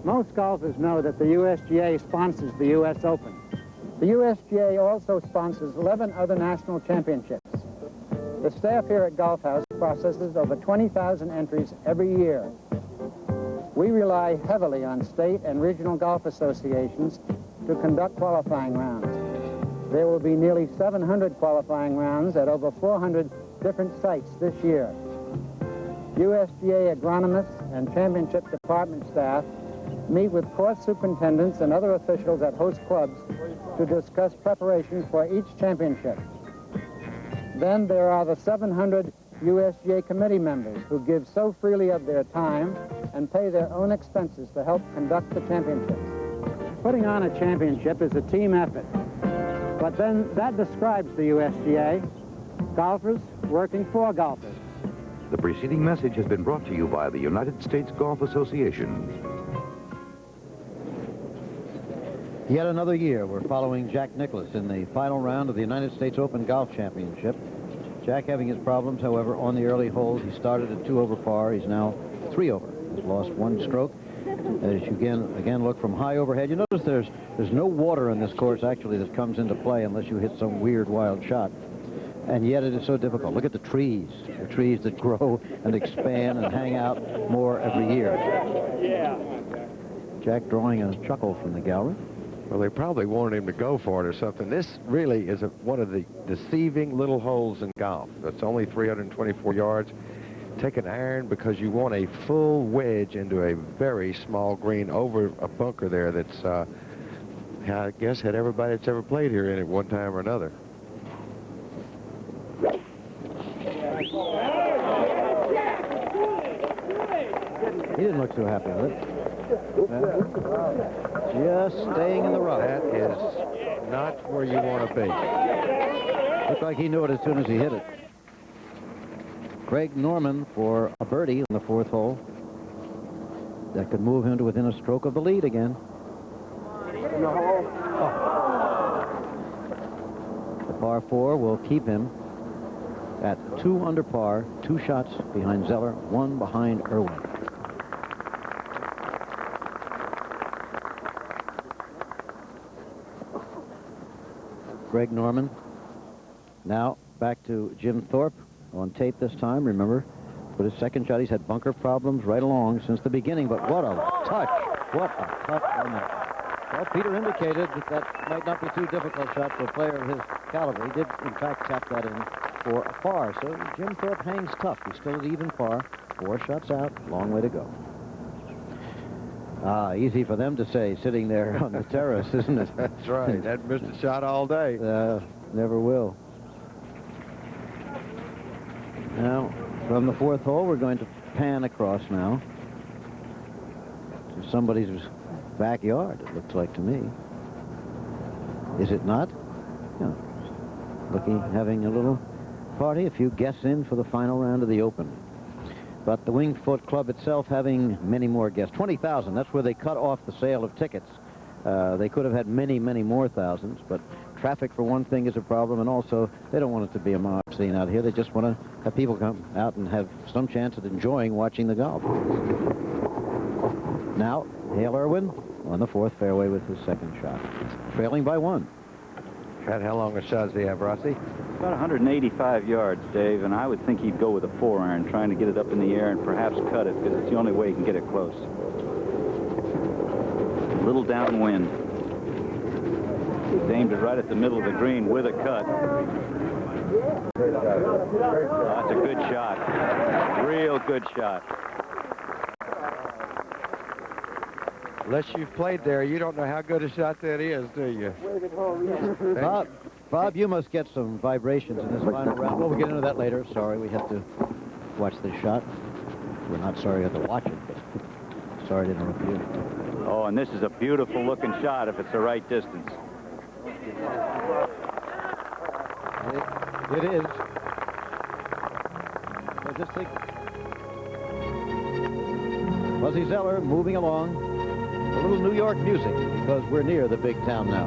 Most golfers know that the USGA sponsors the U.S. Open. The USGA also sponsors 11 other national championships. The staff here at Golf House processes over 20,000 entries every year. We rely heavily on state and regional golf associations to conduct qualifying rounds. There will be nearly 700 qualifying rounds at over 400 different sites this year. USGA agronomists and championship department staff meet with course superintendents and other officials at host clubs to discuss preparations for each championship. Then there are the 700 USGA committee members who give so freely of their time and pay their own expenses to help conduct the championships. Putting on a championship is a team effort, but then that describes the USGA, golfers working for golfers. The preceding message has been brought to you by the United States Golf Association. Yet another year, we're following Jack Nicklaus in the final round of the United States Open Golf Championship. Jack having his problems, however, on the early holes. He started at 2 over par. He's now 3 over. He's lost 1 stroke. As you again look from high overhead, you notice there's no water in this course, actually, that comes into play unless you hit some weird, wild shot. And yet it is so difficult. Look at the trees that grow and expand and hang out more every year. Jack drawing a chuckle from the gallery. Well, they probably wanted him to go for it or something. This really is one of the deceiving little holes in golf. It's only 324 yards. Take an iron because you want a full wedge into a very small green over a bunker there that's, I guess, had everybody that's ever played here in it one time or another. He didn't look so happy with it. Just staying in the rough. That is not where you want to be. Looked like he knew it as soon as he hit it. Craig Norman for a birdie on the 4th hole. That could move him to within a stroke of the lead again. Oh. The par 4 will keep him at 2 under par, 2 shots behind Zeller, 1 behind Irwin. Greg Norman. Now back to Jim Thorpe on tape this time. Remember, with his second shot, he's had bunker problems right along since the beginning, but what a touch. What a touch on that. Well, Peter indicated that might not be too difficult shot for a player of his caliber. He did, in fact, tap that in for a par. So Jim Thorpe hangs tough. He's still at even par. 4 shots out. Long way to go. Easy for them to say, sitting there on the terrace, isn't it? That's right. That missed a shot all day. Never will. Now, from the 4th hole, we're going to pan across now to somebody's backyard, it looks like to me. Is it not? No. Looking, having a little party, a few guests in for the final round of the Open. But the Winged Foot Club itself having many more guests. 20,000, that's where they cut off the sale of tickets. They could have had many, many more thousands, but traffic, for one thing, is a problem, and also they don't want it to be a mob scene out here. They just want to have people come out and have some chance at enjoying watching the golf. Now, Hale Irwin on the 4th fairway with his second shot, trailing by 1. Cat, how long a shot does he have, Rossi? About 185 yards, Dave, and I would think he'd go with a 4-iron, trying to get it up in the air and perhaps cut it, because it's the only way he can get it close. A little downwind. He's aimed it right at the middle of the green with a cut. That's a good shot. Real good shot. Unless you've played there, you don't know how good a shot that is, do you? Bob, you must get some vibrations in this final round. Well, we'll get into that later. Sorry, we have to watch this shot. We're not sorry you have to watch it, but sorry to interrupt you. Oh, and this is a beautiful looking shot if it's the right distance. It is. So just think. Fuzzy Zeller moving along. A little New York music because we're near the big town now.